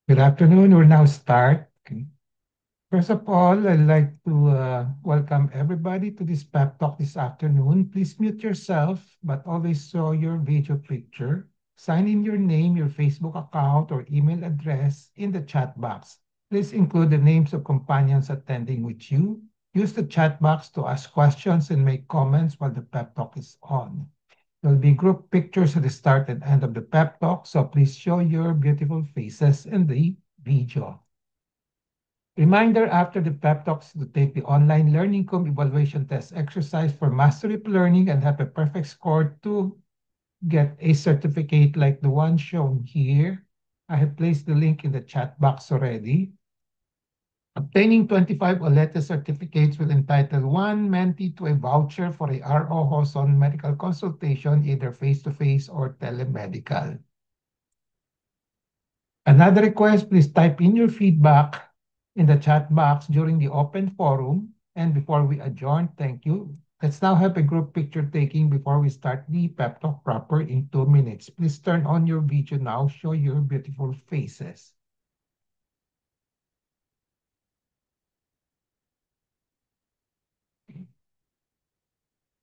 Good afternoon. We'll now start. Okay. First of all, I'd like to welcome everybody to this pep talk this afternoon. Please mute yourself, but always show your video picture. Sign in your name, your Facebook account, or email address in the chat box. Please include the names of companions attending with you. Use the chat box to ask questions and make comments while the pep talk is on. There'll be group pictures at the start and end of the pep talk, so please show your beautiful faces in the video. Reminder after the pep talks to take the online learning com evaluation test exercise for mastery of learning and have a perfect score to get a certificate like the one shown here. I have placed the link in the chat box already. Obtaining 25 OLETE certificates will entitle one mentee to a voucher for a RO Hoson medical consultation, either face-to-face or telemedical. Another request, please type in your feedback in the chat box during the open forum. And before we adjourn, thank you. Let's now have a group picture taking before we start the pep talk proper in 2 minutes. Please turn on your video now. Show your beautiful faces.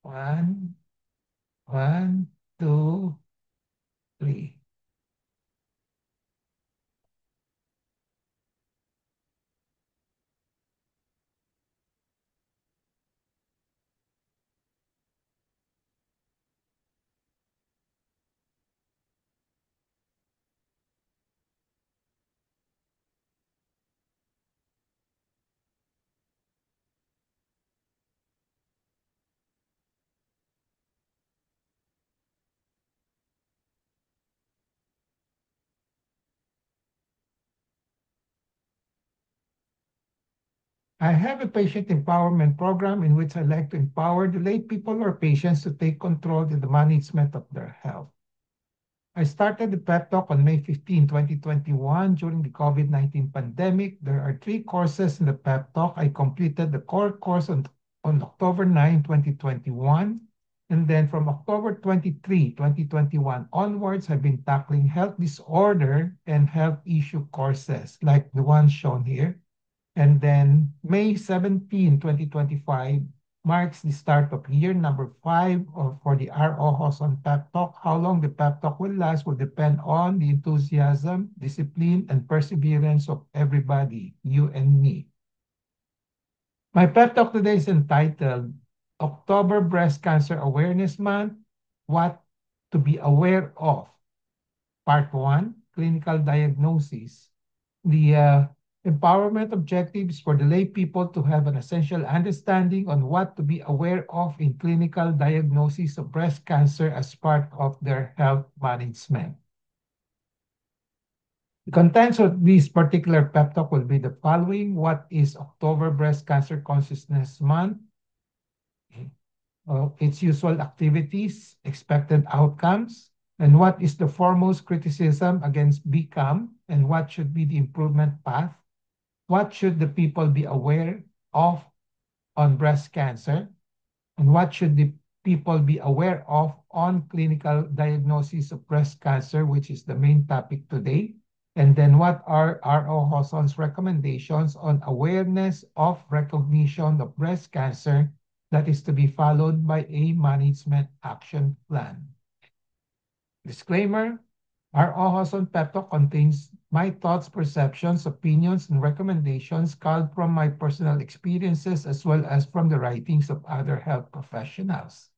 One, one, two, three. I have a patient empowerment program in which I like to empower the lay people or patients to take control in the management of their health. I started the pep talk on May 15, 2021 during the COVID-19 pandemic. There are 3 courses in the pep talk. I completed the core course on October 9, 2021. And then from October 23, 2021 onwards, I've been tackling health disorder and health issue courses like the one shown here. And then May 17, 2025 marks the start of year number 5 for the RO Hoson Pep Talk. How long the Pep Talk will last will depend on the enthusiasm, discipline, and perseverance of everybody, you and me. My Pep Talk today is entitled October Breast Cancer Awareness Month, What to be Aware of. Part 1, Clinical Diagnosis. The empowerment objectives for the lay people to have an essential understanding on what to be aware of in clinical diagnosis of breast cancer as part of their health management. The contents of this particular pep talk will be the following. What is October Breast Cancer Consciousness Month? Its usual activities, expected outcomes, and what is the foremost criticism against BCAM, and what should be the improvement path? What should the people be aware of on breast cancer? And what should the people be aware of on clinical diagnosis of breast cancer, which is the main topic today? And then what are R.O. Hoson's recommendations on awareness of recognition of breast cancer that is to be followed by a management action plan? Disclaimer, R.O. Hoson Pep Talk contains my thoughts, perceptions, opinions, and recommendations culled from my personal experiences as well as from the writings of other health professionals.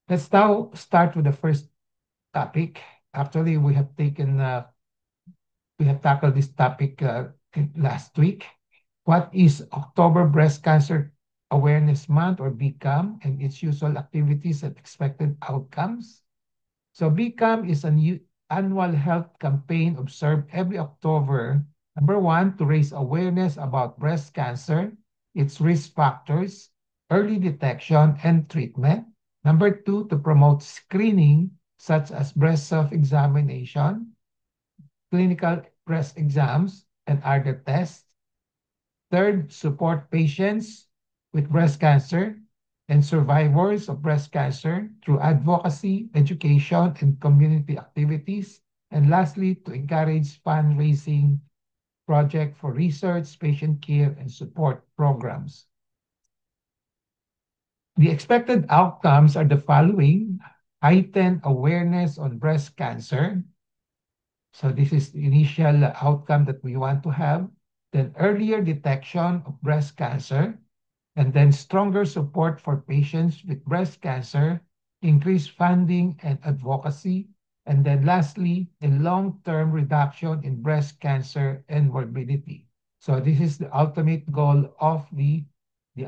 Let's now start with the first topic. Actually, we have tackled this topic last week. What is October Breast Cancer Awareness Month, or BCAM, and its usual activities and expected outcomes? So BCAM is an annual health campaign observed every October. Number 1, to raise awareness about breast cancer, its risk factors, early detection and treatment. Number 2, to promote screening such as breast self-examination, clinical breast exams, and other tests. Third, support patients with breast cancer and survivors of breast cancer through advocacy, education, and community activities. And lastly, to encourage fundraising project for research, patient care, and support programs. The expected outcomes are the following: heightened awareness on breast cancer. So this is the initial outcome that we want to have. Then earlier detection of breast cancer, and then stronger support for patients with breast cancer, increased funding and advocacy, and then lastly, a long-term reduction in breast cancer and morbidity. So this is the ultimate goal of the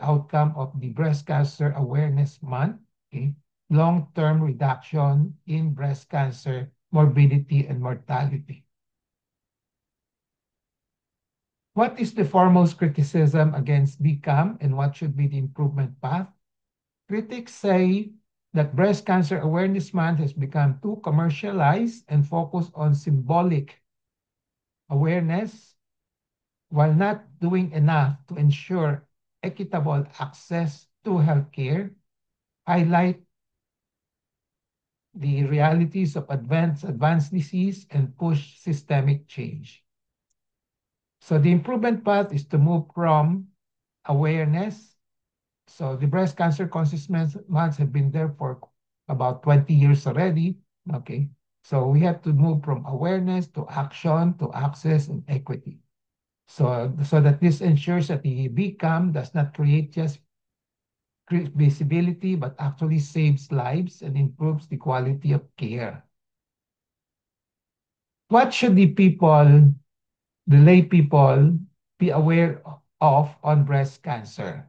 outcome of the Breast Cancer Awareness Month, okay? Long-term reduction in breast cancer morbidity and mortality. What is the foremost criticism against BCAM and what should be the improvement path? Critics say that Breast Cancer Awareness Month has become too commercialized and focused on symbolic awareness while not doing enough to ensure equitable access to healthcare, highlight the realities of advanced disease, and push systemic change. So the improvement path is to move from awareness. So the breast cancer conscious months have been there for about 20 years already. Okay. So we have to move from awareness to action to access and equity. So that this ensures that the BCAM does not create just visibility, but actually saves lives and improves the quality of care. What should the lay people, be aware of on breast cancer?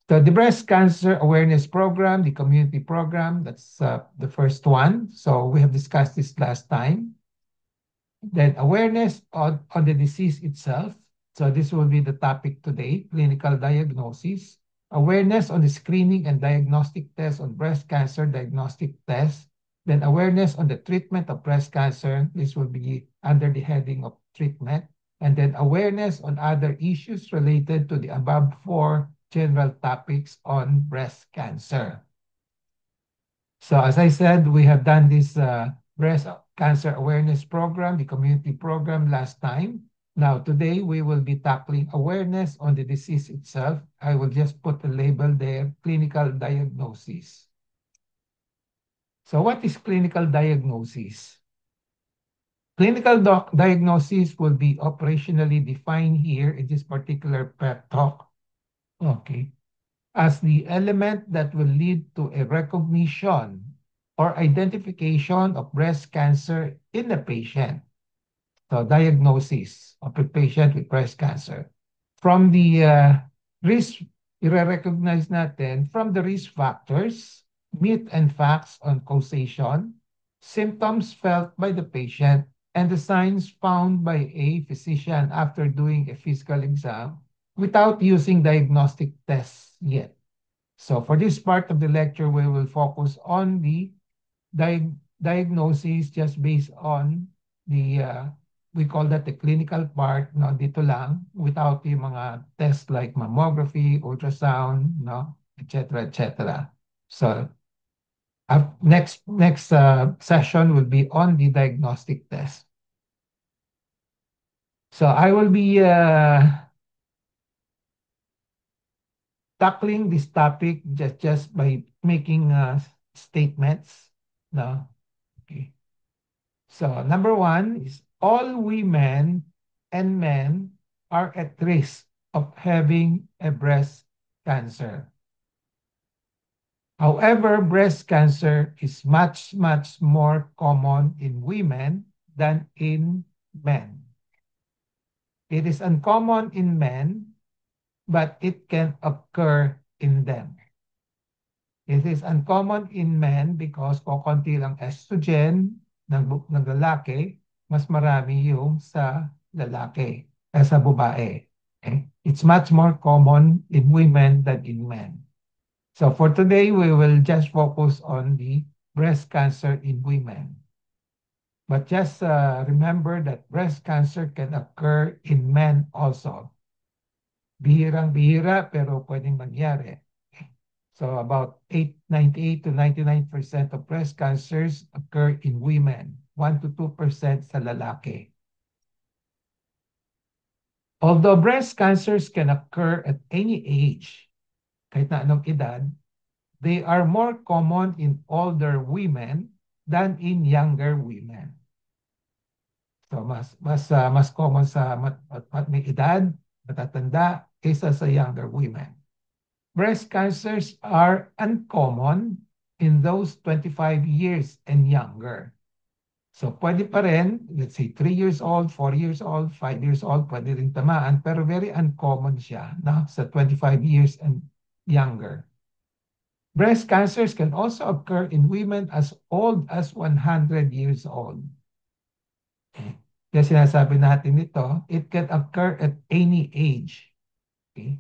So the breast cancer awareness program, the community program, that's the first one. So we have discussed this last time. Then awareness on the disease itself. So this will be the topic today, clinical diagnosis. Awareness on the screening and diagnostic tests on breast cancer diagnostic tests. Then awareness on the treatment of breast cancer. This will be under the heading of treatment. And then awareness on other issues related to the above four general topics on breast cancer. So as I said, we have done this breast cancer awareness program, the community program last time. Now, today we will be tackling awareness on the disease itself. I will just put a label there, clinical diagnosis. So what is clinical diagnosis? Clinical diagnosis will be operationally defined here in this particular prep talk. Okay. As the element that will lead to a recognition or identification of breast cancer in a patient. So diagnosis of a patient with breast cancer. From the risk, i-recognize natin from the risk factors, myth and facts on causation, symptoms felt by the patient, and the signs found by a physician after doing a physical exam without using diagnostic tests yet. So for this part of the lecture, we will focus on the diagnosis just based on the, we call that the clinical part, no, dito lang, without yung mga tests like mammography, ultrasound, no, etc., etc. So next session will be on the diagnostic test. So I will be tackling this topic just by making statements. No? Okay. So number one is all women and men are at risk of having a breast cancer. However, breast cancer is much, much more common in women than in men. It is uncommon in men, but it can occur in them. It is uncommon in men because kokonti lang estrogen ng lalaki, mas marami yung sa lalaki, sa babae. Okay? It's much more common in women than in men. So for today, we will just focus on the breast cancer in women. But just remember that breast cancer can occur in men also. Bihirang-bihira pero pwedeng mangyari. So about 98 to 99% of breast cancers occur in women. 1 to 2% sa lalaki. Although breast cancers can occur at any age, kahit na anong edad, they are more common in older women than in younger women. So mas common sa may edad, matatanda, kaysa sa younger women. Breast cancers are uncommon in those 25 years and younger. So pwede pa rin, let's say 3 years old, 4 years old, 5 years old, pwede rin tamaan, pero very uncommon siya sa 25 years and younger. Breast cancers can also occur in women as old as 100 years old. Kaya sinasabi natin nito, it can occur at any age. Okay?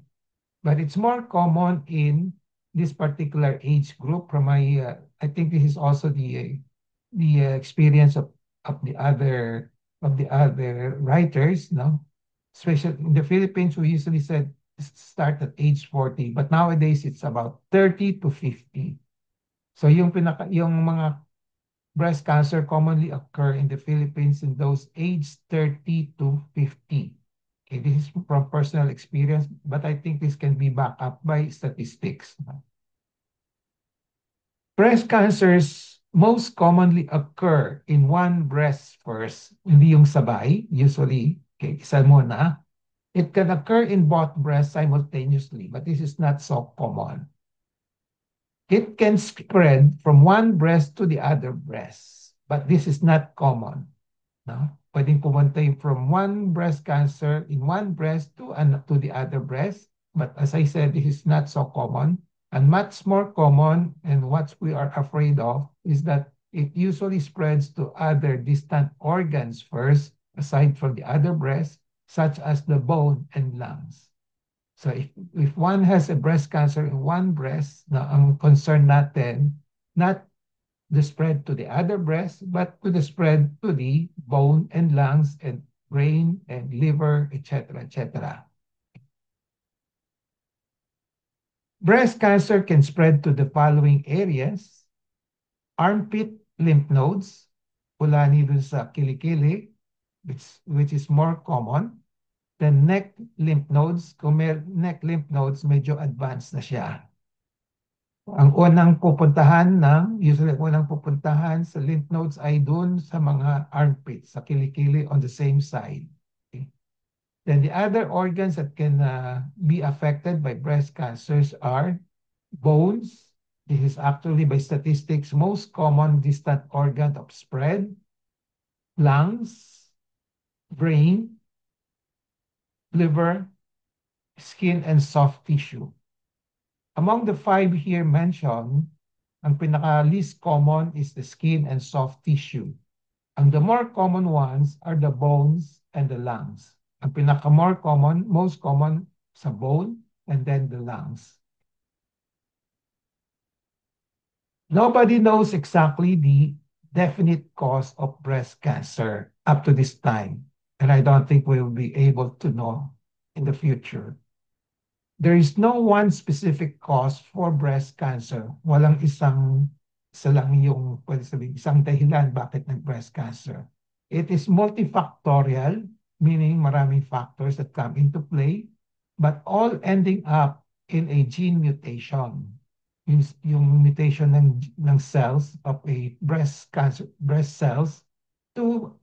But it's more common in this particular age group. From my, I think this is also the experience of the other writers, no? Especially in the Philippines, we usually said start at age 40, but nowadays it's about 30 to 50. So yung mga breast cancer commonly occur in the Philippines in those aged 30 to 50. Okay, this is from personal experience, but I think this can be backed up by statistics. Breast cancers most commonly occur in one breast first, hindi yung sabay, usually, okay, isa muna. It can occur in both breasts simultaneously, but this is not so common. It can spread from one breast to the other breast, but this is not common. No? Pwedeng pumunta from one breast cancer in one breast to the other breast, but as I said, this is not so common. And much more common, and what we are afraid of, is that it usually spreads to other distant organs first, aside from the other breast, such as the bone and lungs. So if one has a breast cancer in one breast, na ang concern natin, not the spread to the other breast, but to the spread to the bone and lungs and brain and liver, etc., etc. Breast cancer can spread to the following areas: armpit lymph nodes, ulani dun sa kilikili, which is more common. Then neck lymph nodes, kung may neck lymph nodes, medyo advanced na siya. Usually unang pupuntahan sa lymph nodes ay dun sa mga armpits, sa kilikili on the same side. Okay. Then the other organs that can be affected by breast cancers are bones. This is actually by statistics most common distant organ of spread, lungs, brain, liver, skin, and soft tissue. Among the 5 here mentioned, ang pinaka-least common is the skin and soft tissue. And the more common ones are the bones and the lungs. Ang pinaka-more common, most common sa bone and then the lungs. Nobody knows exactly the definite cause of breast cancer up to this time. And I don't think we will be able to know in the future. There is no one specific cause for breast cancer. Walang isa lang yung, pwede sabihin, isang dahilan bakit nag-breast cancer. It is multifactorial, meaning maraming factors that come into play, but all ending up in a gene mutation. Yung mutation ng cells of a breast cells to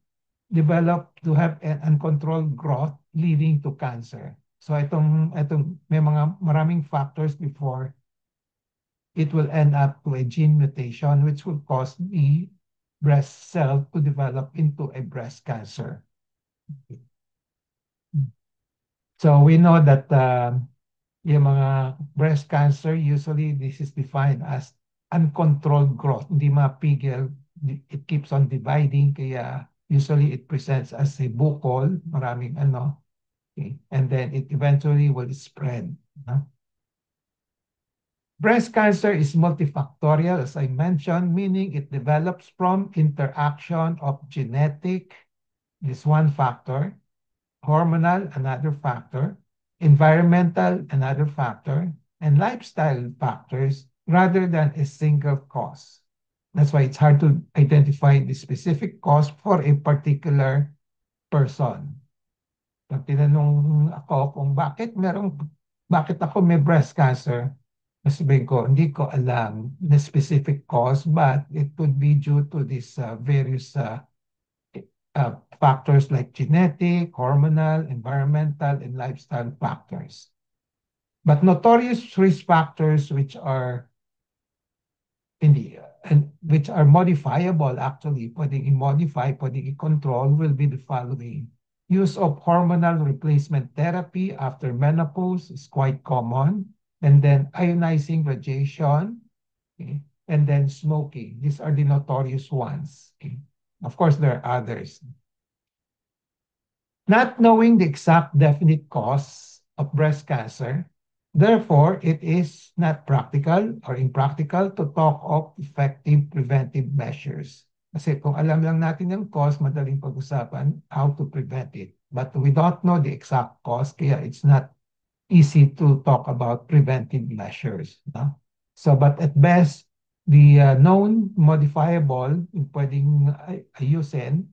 have an uncontrolled growth leading to cancer. So itong may maraming factors before it will end up to a gene mutation which will cause the breast cell to develop into a breast cancer. So we know that yung mga breast cancer, usually this is defined as uncontrolled growth. Hindi mapigil, it keeps on dividing, kaya usually it presents as a bukol, maraming okay, and then it eventually will spread. Breast cancer is multifactorial, as I mentioned, meaning it develops from interaction of genetic, this one factor, hormonal, another factor, environmental, another factor, and lifestyle factors rather than a single cause. That's why it's hard to identify the specific cause for a particular person. Pag tinanong ako kung bakit ako may breast cancer, sabihin ko, hindi ko alam the specific cause, but it could be due to these various factors like genetic, hormonal, environmental, and lifestyle factors. But notorious risk factors which are which are modifiable actually, pwedeng i-modify, pwedeng i-control, will be the following. Use of hormonal replacement therapy after menopause is quite common. And then ionizing radiation, okay? And then smoking. These are the notorious ones. Okay? Of course, there are others. Not knowing the exact definite cause of breast cancer, therefore, it is not practical or impractical to talk of effective preventive measures. Kasi kung alam lang natin yung cause, madaling pag-usapan how to prevent it. But we don't know the exact cause, kaya it's not easy to talk about preventive measures. No? So, but at best, the known modifiable, pwedeng ayusin,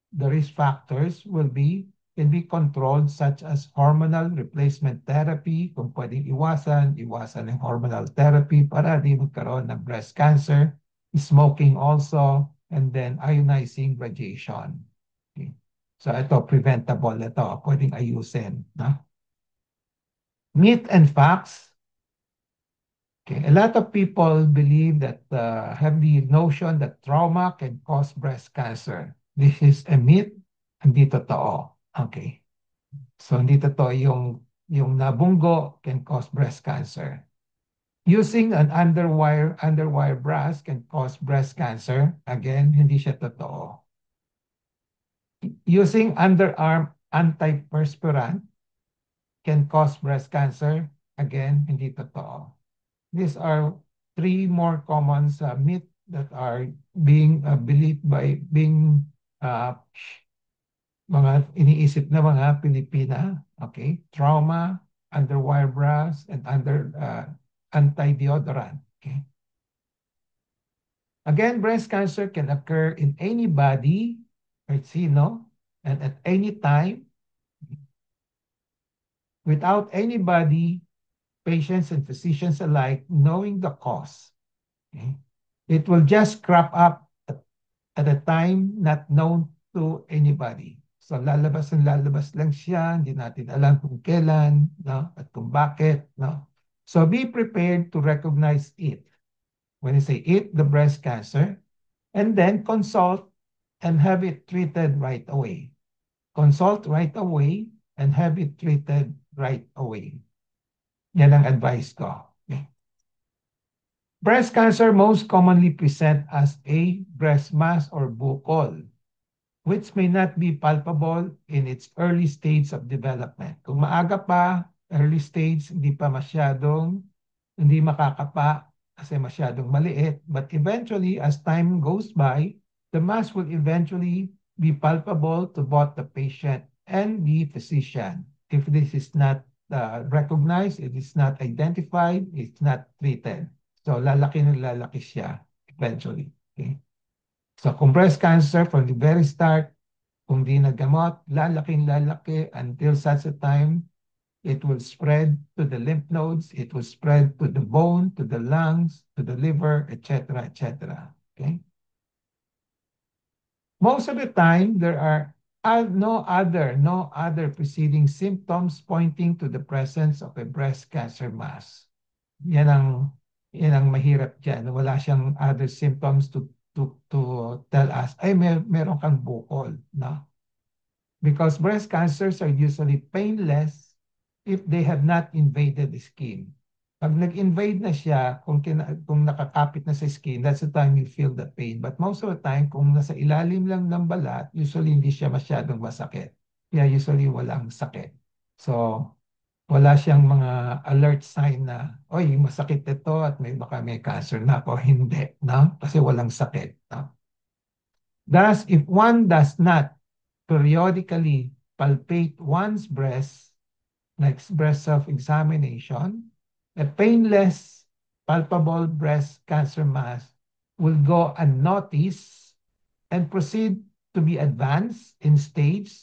the risk factors can be controlled such as hormonal replacement therapy, kung pwedeng iwasan ng hormonal therapy para di magkaroon ng breast cancer, smoking also, and then ionizing radiation. Okay. So ito, preventable ito, pwedeng ayusin. No? Myth and facts. Okay. A lot of people believe that have the notion that trauma can cause breast cancer. This is a myth, hindi totoo. Okay. So hindi totoo yung nabunggo can cause breast cancer. Using an underwire bra can cause breast cancer. Again, hindi siya totoo. Using underarm antiperspirant can cause breast cancer. Again, hindi totoo. These are three more common myths that are being believed by mga iniisip na mga Pilipina, okay? Trauma, underwire bras, and anti-deodorant, okay? Again, breast cancer can occur in anybody, right, sino, and at any time, without anybody, patients and physicians alike, knowing the cause, okay? It will just crop up at a time not known to anybody. So lalabas lang siya, hindi natin alam kung kailan, no? At kung bakit, no? So be prepared to recognize it. When you say it, the breast cancer, and then consult and have it treated right away. Consult right away and have it treated right away. Yan ang advice ko. Okay. Breast cancer most commonly present as a breast mass or bukol, which may not be palpable in its early stage of development. Kung maaga pa, early stage, hindi makakapa kasi masyadong maliit. But eventually, as time goes by, the mass will eventually be palpable to both the patient and the physician. If this is not recognized, it is not identified, it's not treated. So lalaki siya eventually. Okay? So kung breast cancer from the very start, kung di nagamot, lalaki until such a time, it will spread to the lymph nodes, it will spread to the bone, to the lungs, to the liver, etc., etc. Okay? Most of the time, there are no other preceding symptoms pointing to the presence of a breast cancer mass. Yan ang mahirap dyan. Wala siyang other symptoms to tell us, ay, meron kang bukol, no? Because breast cancers are usually painless if they have not invaded the skin. Pag nag-invade na siya, kung nakakapit na sa skin, that's the time you feel the pain. But most of the time, kung nasa ilalim lang ng balat, usually hindi siya masyadong masakit. Kaya usually walang sakit. So, wala siyang mga alert sign na, oy, masakit ito at baka may cancer na ako. Hindi, no? Kasi walang sakit. No? Thus, if one does not periodically palpate one's breast, like breast self-examination, a painless, palpable breast cancer mass will go unnoticed and proceed to be advanced in stage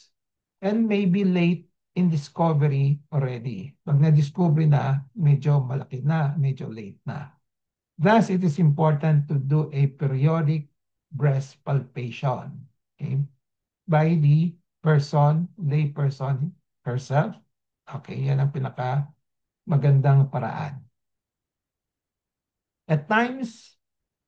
and maybe late in discovery already. Pag na-discover na, medyo malaki na, medyo late na. Thus, it is important to do a periodic breast palpation, okay, by the lay person herself. Okay, yan ang pinaka magandang paraan. At times,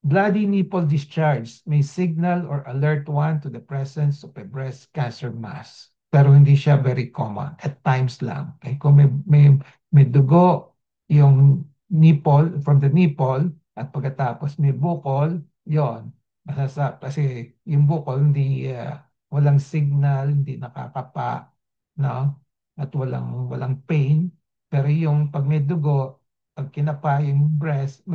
bloody nipple discharge may signal or alert one to the presence of a breast cancer mass. Pero hindi siya very common. At times lang. Okay? Kung may dugo yung nipple, from the nipple, at pagkatapos may bukol, yon. Kasi yung bukol, walang signal, hindi nakakapa, no? At walang pain. Pero yung pag may dugo, pag kinapa yung breast,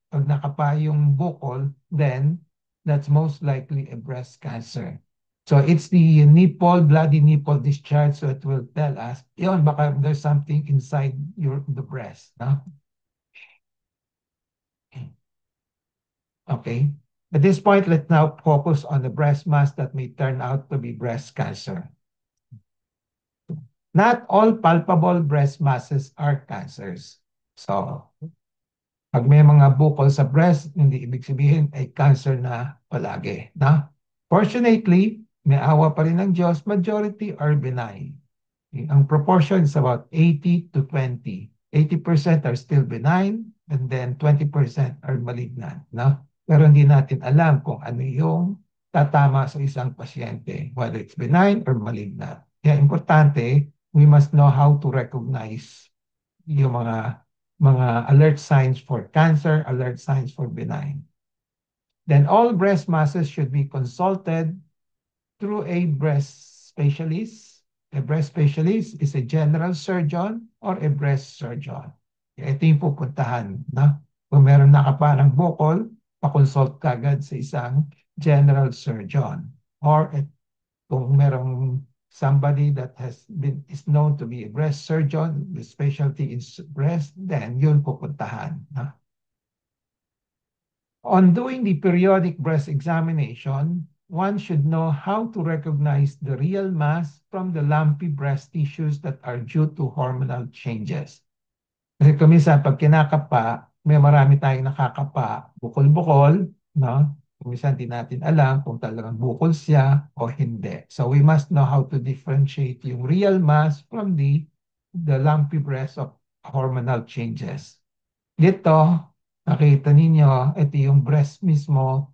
pag nakapa yung bukol, then that's most likely a breast cancer. So it's the bloody nipple discharge, so it will tell us, yun, baka there's something inside the breast. No? Okay. At this point, let's now focus on the breast mass that may turn out to be breast cancer. Not all palpable breast masses are cancers. So, pag may mga bukol sa breast, hindi ibig sabihin ay cancer na palagi. Na? Fortunately, may awa pa rin ng Diyos, majority are benign. Ang proportion is about 80 to 20. 80% are still benign and then 20% are malignant. No? Pero hindi natin alam kung ano yung tatama sa isang pasyente, whether it's benign or malignant. Kaya importante, we must know how to recognize yung mga alert signs for cancer, alert signs for benign. Then all breast masses should be consulted through a breast specialist. A breast specialist is a general surgeon or a breast surgeon. Ito yung pupuntahan. Na? Kung meron nakaparang bukol, pa-consult kagad sa isang general surgeon. Or kung merong somebody that is known to be a breast surgeon, the specialty is breast, then yun pupuntahan. Na? On doing the periodic breast examination, one should know how to recognize the real mass from the lumpy breast tissues that are due to hormonal changes. Kasi kuminsan, pag kinakapa, may marami tayong nakakapa, bukol-bukol, no? Kuminsan, di natin alam kung talagang bukol siya o hindi. So we must know how to differentiate yung real mass from the lumpy breast of hormonal changes. Dito, nakita ninyo, ito yung breast mismo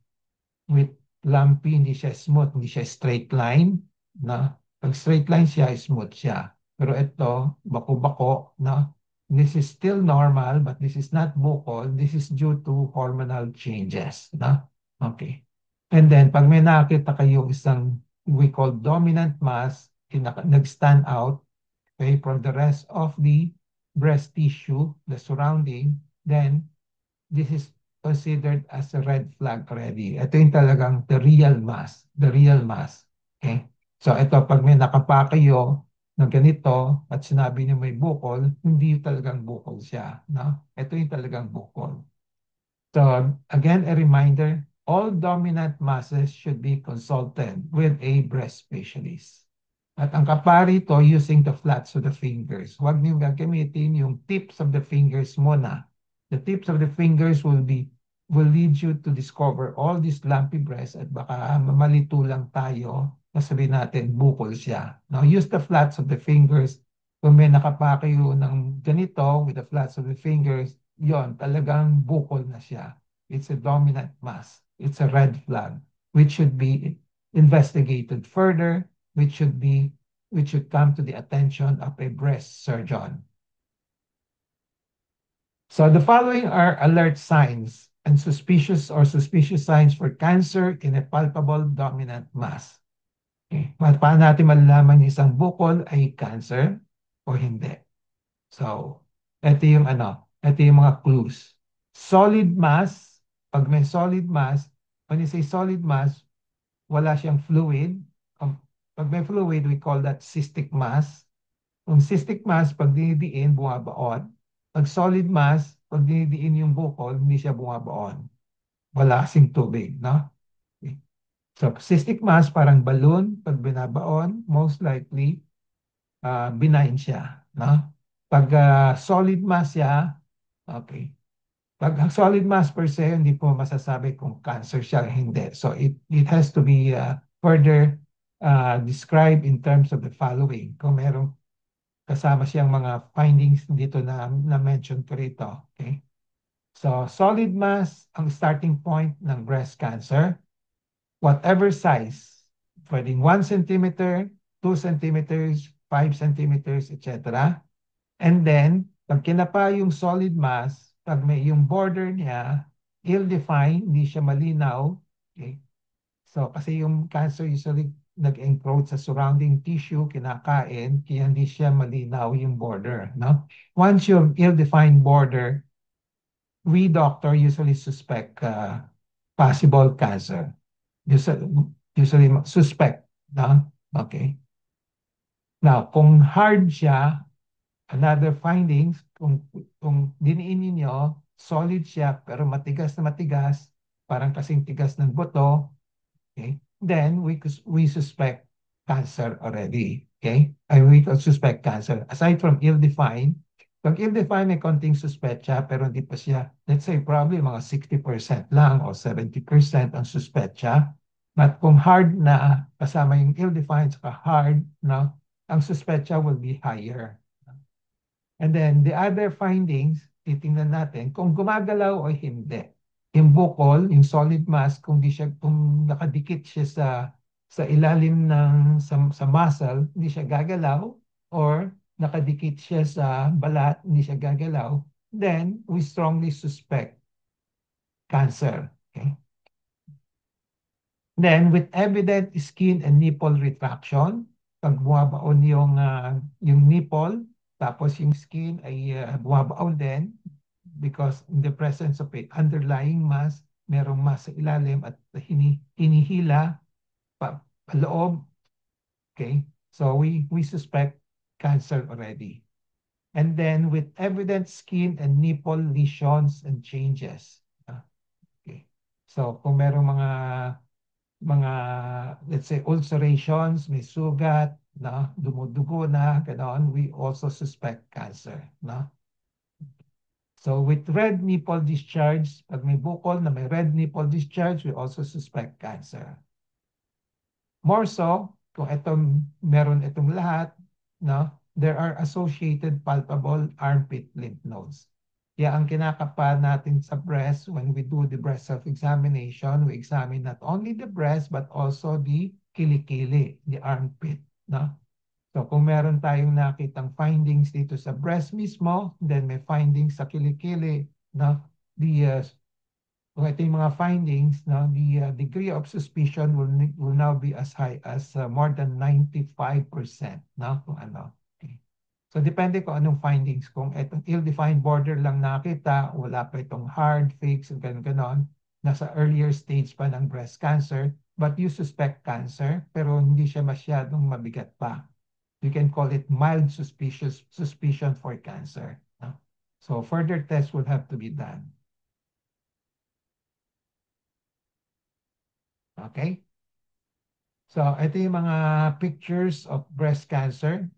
with lumpy, hindi siya smooth, hindi siya straight line. Na? Pag straight line siya, smooth siya. Pero ito, bako-bako, na? This is still normal, but this is not bukol. This is due to hormonal changes. Na? Okay. And then, pag may nakita kayo isang we call dominant mass, nag-stand out, okay, from the rest of the breast tissue, the surrounding, then this is considered as a red flag already. Ito yung talagang the real mass. The real mass. Okay? So ito, pag may nakapa kayo ng ganito at sinabi niyo may bukol, hindi talagang bukol siya. No? Ito yung talagang bukol. So again, a reminder, all dominant masses should be consulted with a breast specialist. At ang kapari to using the flats of the fingers. Huwag niyo gagamitin yung tips of the fingers muna. The tips of the fingers will lead you to discover all these lumpy breasts at baka mamalito lang tayo na sabihin natin bukol siya. Now use the flats of the fingers. Kung may nakapa kayo ng ganito with the flats of the fingers, yon talagang bukol na siya. It's a dominant mass. It's a red flag which should be investigated further, which should come to the attention of a breast surgeon. So the following are alert signs and suspicious signs for cancer in a palpable dominant mass. Okay. Paano natin malalaman yung isang bukol ay cancer o hindi? So, ito yung mga clues. Solid mass, pag may solid mass, when you say solid mass, wala siyang fluid. Pag may fluid, we call that cystic mass. Kung cystic mass, pag dinidiin, bumabaon. Pag solid mass, pag dinidiin yung bukol, hindi siya bumabaon. wala kasing tubig, no? Okay. So, cystic mass, parang balloon, pag binabaon, most likely, benign siya, no? Pag solid mass siya, okay. Pag ang solid mass per se, hindi po masasabi kung cancer siya o hindi. So, it has to be further described in terms of the following. Kung merong kasama siyang mga findings dito na mention ko rito, okay? So, solid mass, ang starting point ng breast cancer, whatever size, pwedeng 1 centimeter, 2 centimeters, 5 centimeters, etc. And then, pag kinapa yung solid mass, pag may yung border niya, ill-defined, hindi siya malinaw, okay? So, kasi yung cancer usually nag-encroach sa surrounding tissue, kinakain, kaya hindi siya malinaw yung border, no? Once yung ill-defined border, we doctor usually suspect possible cancer. Usually suspect, no? Okay. Now, kung hard siya, another findings, kung diniin ninyo, solid siya, pero matigas na matigas, parang kasing tigas ng buto, okay? Then, we suspect cancer already, okay? We could suspect cancer. Aside from ill-defined, pag ill-defined, may konting suspetsa, pero hindi pa siya, let's say, probably mga 60% lang o 70% ang suspetsa. But kung hard na, kasama yung ill-defined saka hard, no, ang suspetsa will be higher. And then the other findings, titingnan natin kung gumagalaw o hindi. Yung bukol, yung solid mass, kung nakadikit siya sa ilalim ng sa muscle, hindi siya gagalaw, or nakadikit siya sa balat, hindi siya gagalaw, then we strongly suspect cancer. Okay? Then, with evident skin and nipple retraction, pag bumabaon yung nipple, tapos yung skin ay bumabaon din because in the presence of a underlying mass, merong mass sa ilalim at hinihila paloob. Okay? So, we suspect cancer already. And then, with evident skin and nipple lesions and changes. Okay. So, kung merong mga let's say ulcerations, may sugat, no? Dumudugo na, ganoon, we also suspect cancer, no? So with red nipple discharge, pag may bukol na may red nipple discharge, we also suspect cancer. More so, kung meron itong lahat, no? There are associated palpable armpit lymph nodes. Kaya ang kinakapa natin sa breast when we do the breast self-examination, we examine not only the breast but also the kilikili, the armpit, no? So kung meron tayong nakitang findings dito sa breast mismo, then may findings sa kilikili, no? Kung ito yung mga findings, no, the degree of suspicion will now be as high as more than 95%, no? Kung ano. Okay. So depende kung anong findings. Kung itong ill-defined border lang nakita, wala pa itong hard, fixed, ganon, nasa earlier stage pa ng breast cancer, but you suspect cancer, pero hindi siya masyadong mabigat pa. You can call it mild suspicion for cancer. No? So further tests will have to be done. Okay? So, ito yung mga pictures of breast cancer.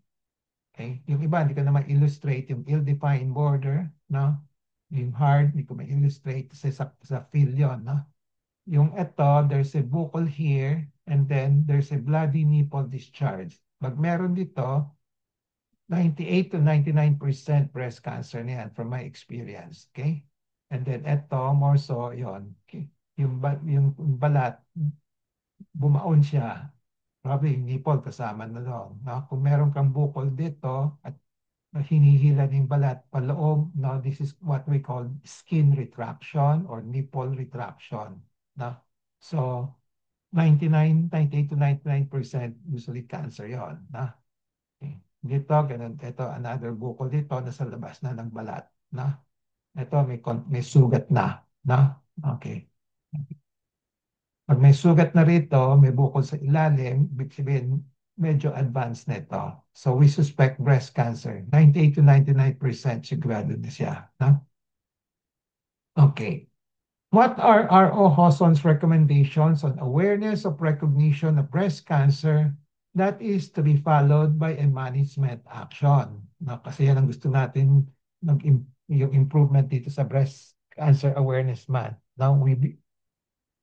Okay? Yung iba, hindi ko na ma-illustrate yung ill-defined border, no? Yung hard, hindi ko ma-illustrate sa field yun, no? Yung ito, there's a buccal here, and then there's a bloody nipple discharge. Pag meron dito, 98 to 99% breast cancer niyan from my experience. Okay? And then ito, more so, yon. Okay? Yung balat, bumaon siya. Probably yung nipple kasama na doon. No? Kung meron kang bukol dito at hinihila ng balat paloob, no? This is what we call skin retraction or nipple retraction. No? So, 98 to 99% usually cancer yon. No? Okay. Dito, ganun. Ito, another bukol dito, nasa labas na ng balat. No? Ito, may sugat na. No? Okay. Pag may sugat na rito, may bukol sa ilalim, ibig sabihin, medyo advanced na ito. So we suspect breast cancer. 98 to 99% sigurado na siya. No? Okay. What are R.O. Hawson's recommendations on awareness of recognition of breast cancer that is to be followed by a management action? No, kasi yan ang gusto natin yung improvement dito sa Breast Cancer Awareness Month. Now,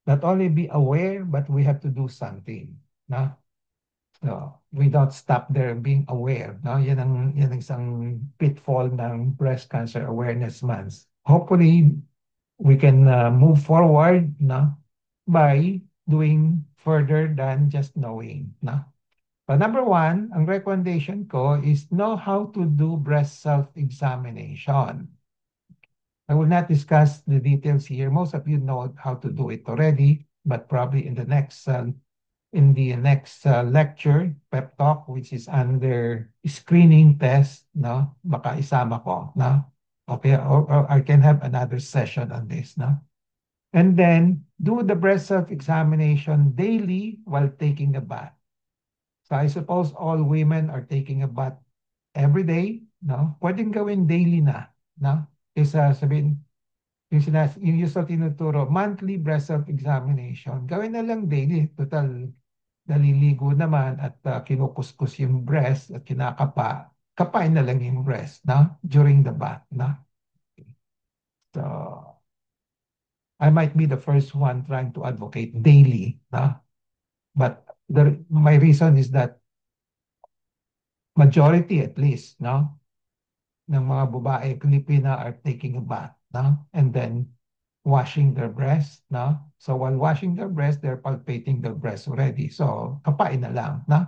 not only be aware, but we have to do something. No? So, we don't stop there being aware. No? Yan ang isang pitfall ng Breast Cancer Awareness Month. Hopefully, we can move forward by doing further than just knowing. But number one, ang recommendation ko is know how to do breast self-examination. I will not discuss the details here. Most of you know how to do it already, but probably in the next lecture, pep talk, which is under screening test, no, baka isama ko, no? Okay, or I can have another session on this, no? And then do the breast self-examination daily while taking a bath. So I suppose all women are taking a bath every day, no? Pwedeng gawin daily na, no? Isa sabihin, yung usual tinuturo, monthly breast self-examination. Gawin na lang daily. Total, naliligo naman at kinukuskus yung breast at kinakapa. Kapain na lang yung breast, no? During the bath, no? So, I might be the first one trying to advocate daily, no? But my reason is that majority at least, no, ng mga babae Pilipina are taking a bath, no? And then washing their breast, no? So while washing their breast, they're palpating their breast already. So kapain na lang, no?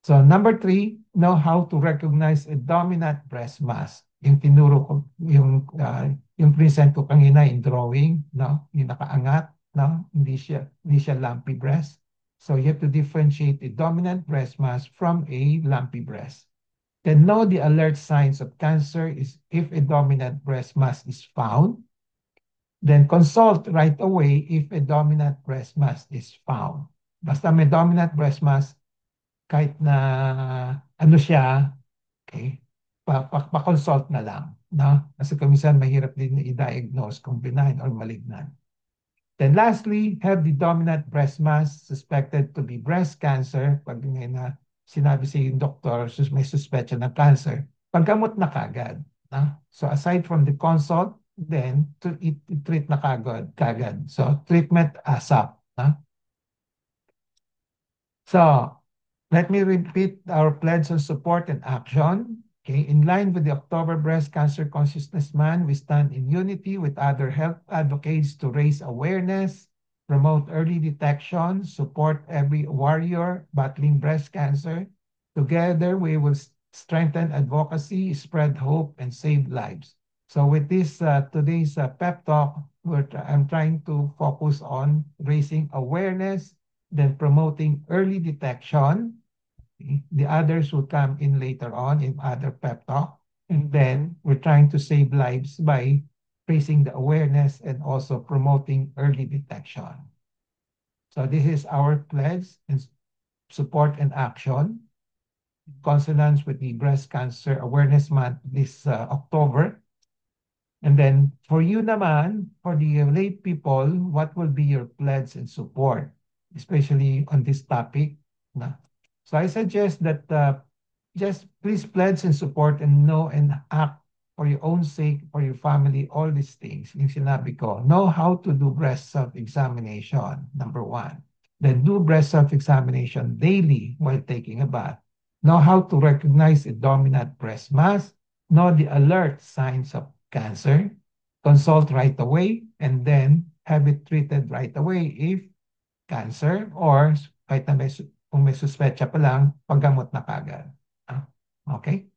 So number three, know how to recognize a dominant breast mass. Yung tinuro ko, yung present ko kanina in drawing, no? Yung nakaangat, no? Hindi siya lumpy breast. So you have to differentiate a dominant breast mass from a lumpy breast. Then know the alert signs of cancer is if a dominant breast mass is found. Then consult right away if a dominant breast mass is found. Basta may dominant breast mass, kahit na ano siya, okay, pa-consult na lang. No? Kasi kuminsan mahirap din i-diagnose kung benign or malignant. Then lastly, have the dominant breast mass suspected to be breast cancer. Pag may na sinabi sa yung doktor, may suspect ng cancer, paggamot na kagad. No? So aside from the consult, then to treat na kagad. So treatment ASAP. No? So let me repeat our pledge of support and action. Okay, in line with the October Breast Cancer Consciousness Month, we stand in unity with other health advocates to raise awareness, promote early detection, support every warrior battling breast cancer. Together, we will strengthen advocacy, spread hope, and save lives. So with this today's pep talk, I'm trying to focus on raising awareness, then promoting early detection. The others will come in later on in other pep talk. And then we're trying to save lives by raising the awareness and also promoting early detection. So this is our pledge and support and action in consonance with the Breast Cancer Awareness Month this October. And then for you naman, for the lay people, what will be your pledge and support, especially on this topic? So I suggest that just please pledge and support and know and act for your own sake, for your family, all these things. Yung sinabi ko, know how to do breast self-examination, number one. Then do breast self-examination daily while taking a bath. Know how to recognize a dominant breast mass. Know the alert signs of cancer. Consult right away and then have it treated right away if cancer or kahit na kung may suspecha pa lang, paggamot na kagad. Okay?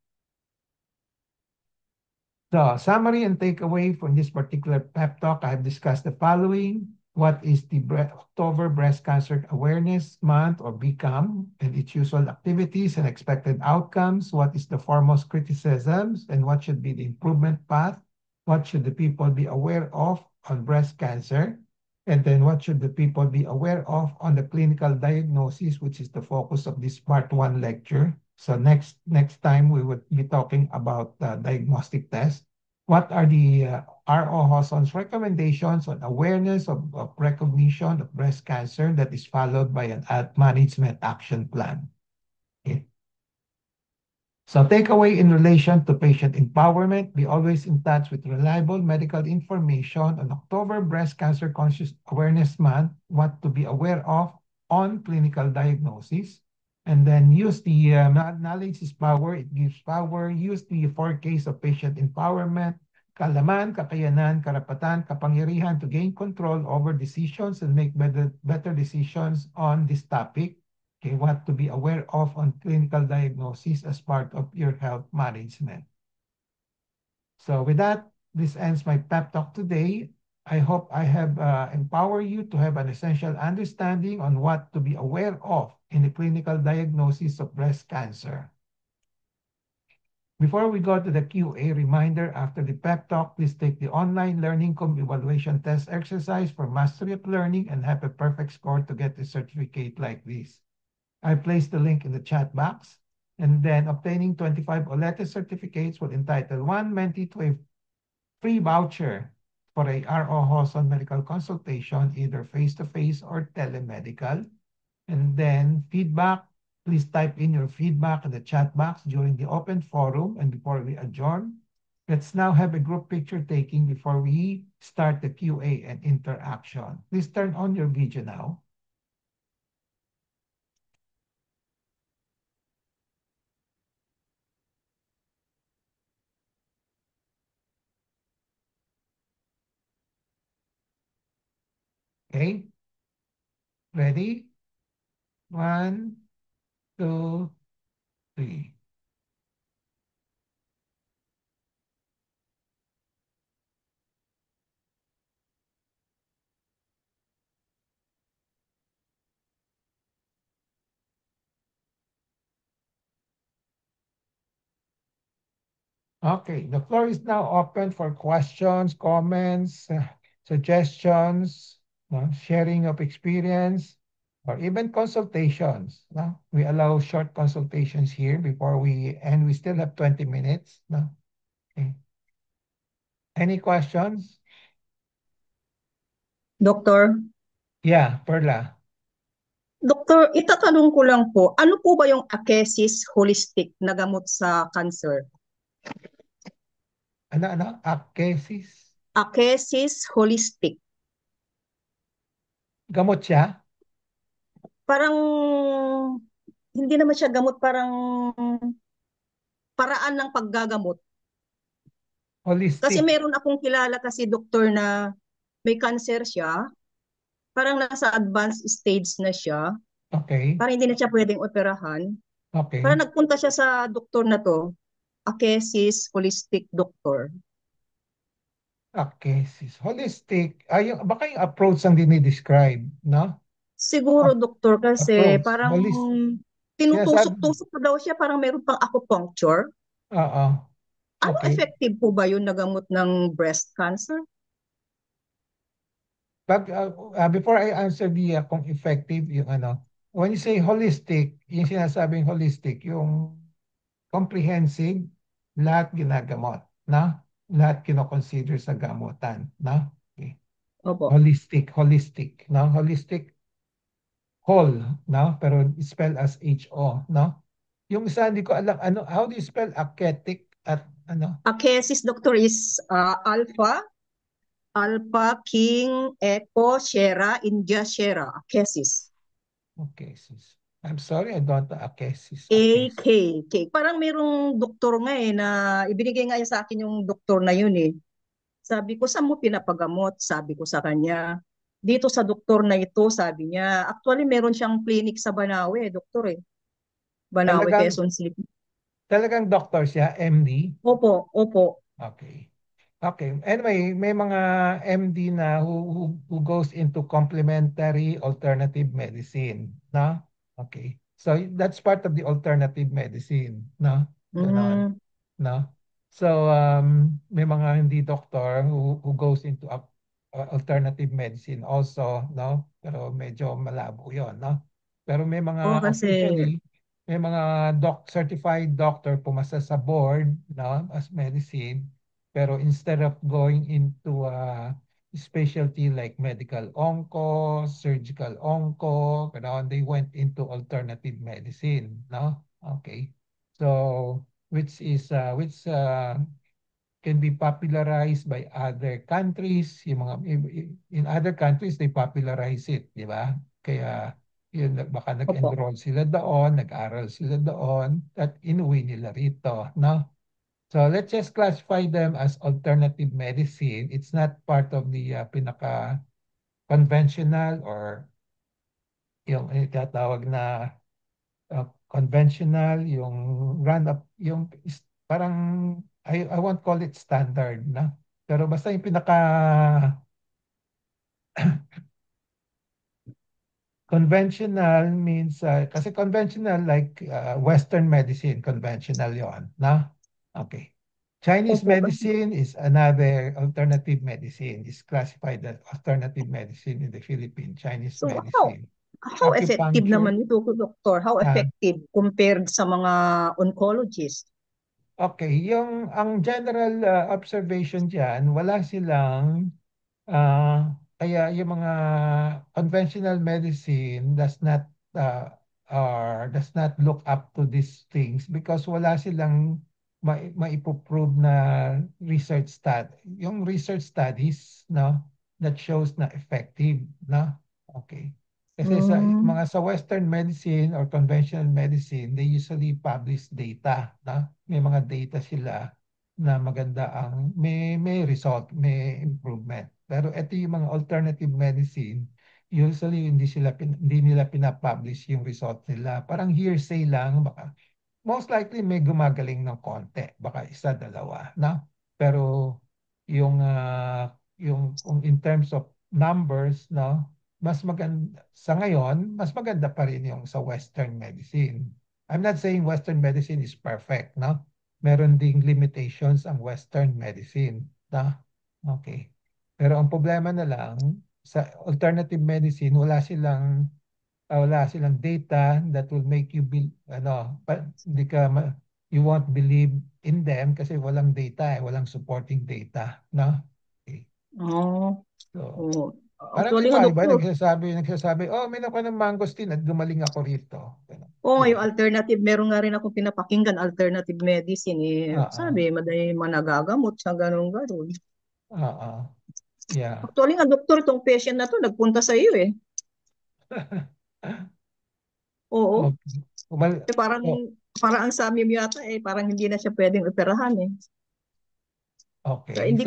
So, summary and takeaway from this particular pep talk, I have discussed the following. What is the October Breast Cancer Awareness Month, or BCAM, and its usual activities and expected outcomes? What is the foremost criticisms, and what should be the improvement path? What should the people be aware of on breast cancer? And then what should the people be aware of on the clinical diagnosis, which is the focus of this part one lecture. So next time we would be talking about diagnostic tests. what are the R.O. Hoson's recommendations on awareness of recognition of breast cancer that is followed by an management action plan. Okay. So takeaway in relation to patient empowerment, be always in touch with reliable medical information. On October Breast Cancer Conscious Awareness Month, what to be aware of on clinical diagnosis. And then use the knowledge is power, it gives power. Use the 4Ks of patient empowerment, kalaman, kakayanan, karapatan, kapangyarihan to gain control over decisions and make better decisions on this topic. Okay, what to be aware of on clinical diagnosis as part of your health management. So with that, this ends my pep talk today. I hope I have empowered you to have an essential understanding on what to be aware of in the clinical diagnosis of breast cancer. Before we go to the QA reminder after the pep talk, please take the online learning evaluation test exercise for mastery of learning and have a perfect score to get a certificate like this. I placed the link in the chat box. And then obtaining 25 OLETE certificates will entitle one mentee to a free voucher for a R.O. Hoson medical consultation, either face-to-face or telemedical. And then feedback, please type in your feedback in the chat box during the open forum and before we adjourn. Let's now have a group picture taking before we start the QA and interaction. Please turn on your video now. Okay, ready? 1, 2, 3. Okay, the floor is now open for questions, comments, suggestions, sharing of experience, or even consultations. No? We allow short consultations here before and we still have 20 minutes. No? Okay. Any questions? Doktor, Yeah, Perla. Doktor, itatanong ko lang po, ano po ba yung Akesis Holistic na gamot sa cancer? Ano? Akesis? Akesis Holistic. Gamot siya? Parang, hindi naman siya gamot, parang paraan ng paggagamot. Kasi Holistic? meron akong kilala kasi doktor na may cancer siya, parang nasa advanced stage na siya, Okay. parang hindi na siya pwedeng operahan. Okay. Parang nagpunta siya sa doktor na to, Akesis Holistic Doctor. Akesis. Holistic. Baka yung approach ang dinidescribe, no? Siguro, doktor, kasi Approach. parang Holistic. Sinasabi. tinutusok-tusok pa daw siya, parang meron pang acupuncture. Oo. Ano Okay. effective po ba yun na gamot ng breast cancer? Before I answer kung effective yung ano, when you say holistic, yung sinasabing holistic, yung comprehensive, lahat ginagamot, na? Lahat kinoconsider sa gamutan, na? Okay. Opo. Holistic, no? Holistic, whole, no? Pero spell as H-O, no? Yung isa, hindi ko alam, ano, how do you spell aketic at ano? Akesis, doctor, is Alpha, King, Echo, Sierra, India, Sierra. Akesis. Okay, sis. I'm sorry, I don't know akesis, AK. akesis. Parang merong doktor nga na ibinigay nga sa akin yung doktor na yun eh. Sabi ko, saan mo pinapagamot? Sabi ko sa kanya, dito sa doktor na ito, sabi niya. Actually, meron siyang clinic sa Banawe, doktor eh. Banawe, Talagang, Quezon City. talagang doctor siya, MD? Opo, opo. Okay. Okay. Anyway, may mga MD na who goes into complementary alternative medicine, no? Okay. So that's part of the alternative medicine, no? Ganon, Mm, no? So may mga hindi doctor who goes into alternative medicine also, no? Pero medyo malabo 'yon, no? Pero may Oo, mga kasi, officially may mga certified doctor pumasa sa board, no, as medicine Pero instead of going into a specialty like medical onco, surgical onco, they went into alternative medicine, no? Okay. So, which can be popularized by other countries. In other countries, they popularize it, di ba? Kaya yun, baka Opo. nag-enroll sila doon, nag-aral sila doon, at inuwi nila rito, no? So let's just classify them as alternative medicine. It's not part of the pinaka-conventional or yung tinatawag na conventional, yung run-up, parang, I won't call it standard, na? Pero basta yung pinaka conventional means, kasi conventional like Western medicine, conventional yon, na? Okay. Chinese Opo. medicine is another alternative medicine. Is classified as alternative medicine in the Philippines. Chinese So medicine. how effective Acupuncture. naman ito, Doktor? How Uh, effective compared sa mga oncologist? okay, ang general observation diyan, wala silang kaya yung mga conventional medicine does not look up to these things because wala silang maipoprove na yung research studies, no, that shows na effective, no? Okay. Kasi Hmm. sa Western medicine or conventional medicine, they usually publish data, no? May mga data sila na maganda may result, may improvement. Pero ito yung mga alternative medicine, usually hindi nila pinapublish yung result nila. Parang hearsay lang, baka most likely may gumagaling ng konti, baka isa, dalawa, no? Pero yung kung in terms of numbers, no, mas maganda sa ngayon, mas maganda pa rin yung sa Western medicine. I'm not saying Western medicine is perfect, no? Meron ding limitations ang Western medicine, no? Okay. Pero ang problema na lang sa alternative medicine, wala silang data that will make you hindi you won't believe in them kasi walang data, walang supporting data, no? Okay. Oh, So, oh. parang Actually nga, iba Doktor, nagsasabi, oh, minum ko ng mangosteen at gumaling ako rito. Ganun. oh, yung Yun. alternative, meron nga rin ako pinapakinggan, alternative medicine eh. Oo. Sabi, madali managagamot sa ganun-ganun. Oo. Yeah. Actually nga, Doktor, itong patient na to, nagpunta sa iyo eh. Oo. Okay. Eh, parang, Oh, parang ang sabi mo yata eh, parang hindi na siya pwedeng operahan eh. So, okay. So, hindi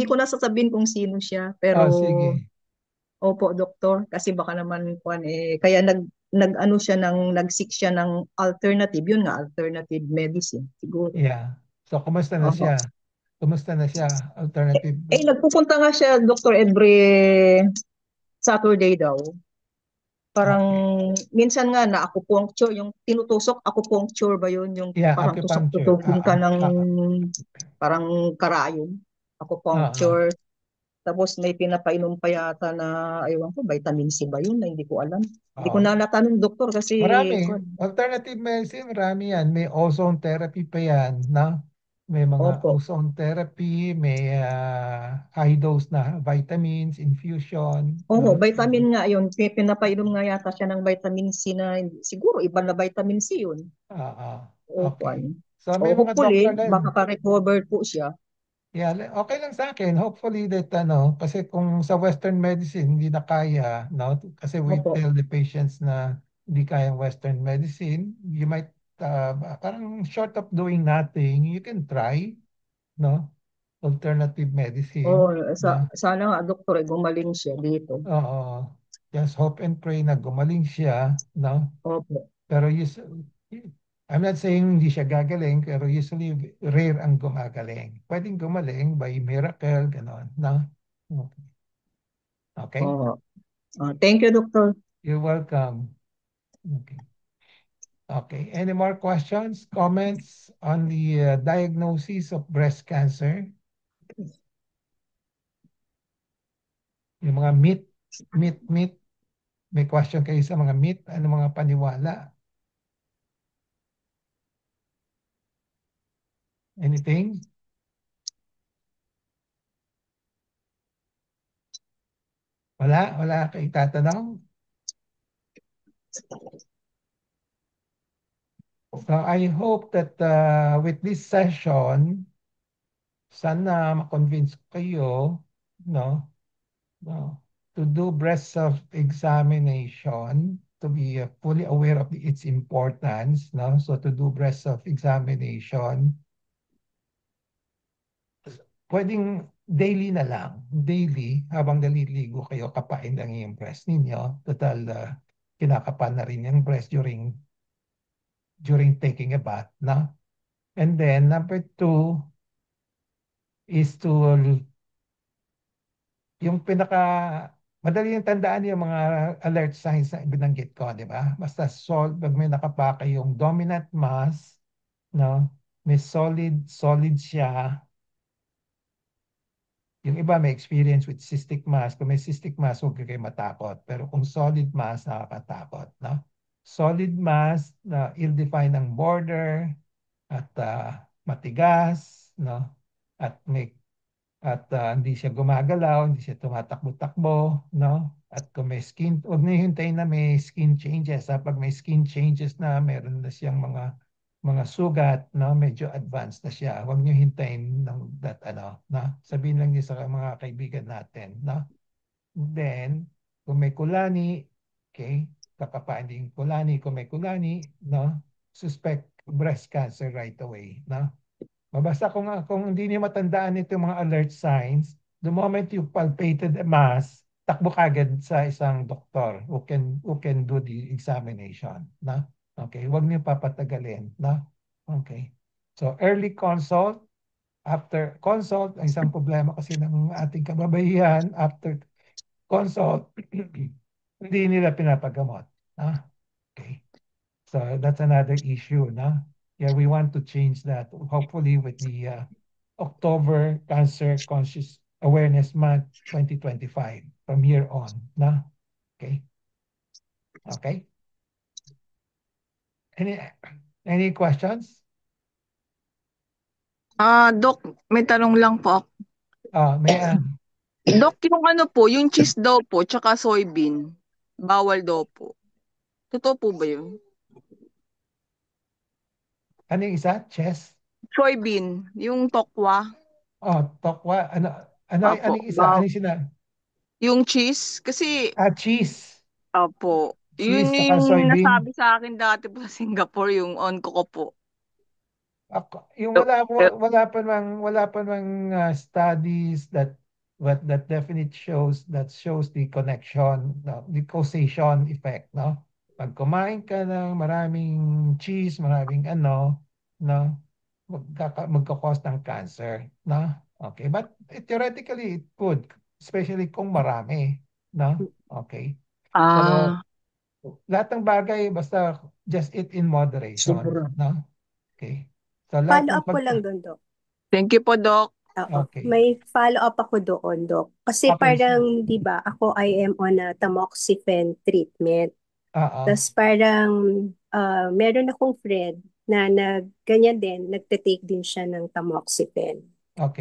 ko nasasabihin kung sino siya, pero sige. opo, doktor, kasi baka naman kuan eh kaya nag-ano siya nag-seek siya ng alternative, yun nga alternative medicine siguro. Yeah. So, kumusta na Opo. siya? Kumusta na siya? Alternative. Eh, nagpupunta nga siya, doktor, every Saturday daw. Parang Okay. minsan nga na acupuncture, yung tinutusok acupuncture ba yun, yung Yeah, parang acupuncture. tusok-tusukin ka ng parang karayom, Ah. acupuncture. Tapos may pinapainom pa yata na, ewan ko, vitamin C ba yun? Na hindi ko alam. Hindi ko Ah. na natanong, doktor, kasi, Marami. kwan, Alternative medicine, marami yan. May ozone therapy pa yan, na? May mga opo. ozone therapy, may high dose na vitamins, infusion, Oo, no? vitamin nga yun. Pinapainom nga yata siya ng vitamin C na, siguro iba na vitamin C yun. O kwan. Okay. So O may mga hopefully, doktor din. makaka-recover po siya. Yeah, okay lang sa akin. Hopefully that kasi kung sa Western medicine hindi na kaya, no? Kasi we Opo. tell the patients na hindi kaya Western medicine, you might parang short of doing nothing, you can try, no? Alternative Oo, medicine, no? sana nga, doktor, gumaling siya dito. Oo. Just hope and pray na gumaling siya, no? Opo. Pero I'm not saying hindi siya gagaling, pero usually rare ang gumagaling. Pwedeng gumaling by miracle, gano'n, no? Okay? Oo. Thank you, doktor. You're welcome. Okay. Okay. Any more questions, comments on the diagnosis of breast cancer? Yung mga myth. May question kayo sa mga myth? Ano mga paniwala? Anything? Wala kayo tatanong? So I hope that with this session, sana ma-convince kayo, no, no, to do breast self-examination, to be fully aware of its importance, no? So to do breast self-examination, pwedeng daily na lang. Daily, habang naliligo kayo, kapain lang yung breast ninyo. Total, kinakapan na rin yung breast during taking a bath, no? And then, number two is to, yung madali yung tandaan yung mga alert signs na binanggit ko, di ba? Basta pag may nakapaka yung dominant mass, no? May solid siya. Yung iba may experience with cystic mass. Kung may cystic mass, huwag kayo matakot. Pero kung solid mass, nakakatakot, no? Solid mass na ill-defined ang border at matigas, no? At hindi siya gumagalaw, hindi siya tumatakbo-takbo, no? At kung may huwag na hintayin na may skin changes. Pag may skin changes na, meron na siyang mga sugat, no? Medyo advanced na siya. Huwag niyo hintayin ng na sabihin lang niyo sa mga kaibigan natin, no? Then, kung may kulani, okay, kakapain din kulani. Kung may kulani, no? Suspect breast cancer right away, no? Basta kung hindi niyo matandaan ito yung mga alert signs, the moment you palpated a mass, takbo kagad sa isang doktor who can do the examination, na? Okay, huwag niyo papatagalin, na? Okay. So early consult, after consult, ang isang problema kasi ng ating kababaihan, after consult, hindi nila pinapagamot, na? Okay. So that's another issue, no? Yeah, we want to change that. Hopefully, with the October Cancer Conscious Awareness Month 2025 from here on, no? Okay. Okay. Any questions? Doc, may tanong lang po ako. May Doc, yung ano po, yung cheese daw po, tsaka soybean, bawal daw po. Totoo po ba yun? ano yung isa? Chess? Soybean, yung tokwa. Tokwa. Ano Opo, yung isa? Ano yung yung cheese, kasi, cheese. opo, yun Cheese saka yung soybean. nasabi sa akin dati po sa Singapore, yung onco ko po. Yung wala pa mang studies that definite shows the connection, no, the causation effect, no? Pag kumain ka ng maraming cheese, maraming no, magkakause ng cancer, no? Okay, but theoretically it could, especially kung marami, no? Okay. So Ah, lahat ng bagay basta just eat in moderation, no? Okay. So lahat Follow ng up ko lang doon, Dok. thank you po, Doc. Oo. okay. May follow up ako doon, Dok. Kasi Okay. parang, di ba, ako I am on a tamoxifen treatment. Oo. Tapos parang meron akong friend na ganyan din, nagte-take din siya ng tamoxifen.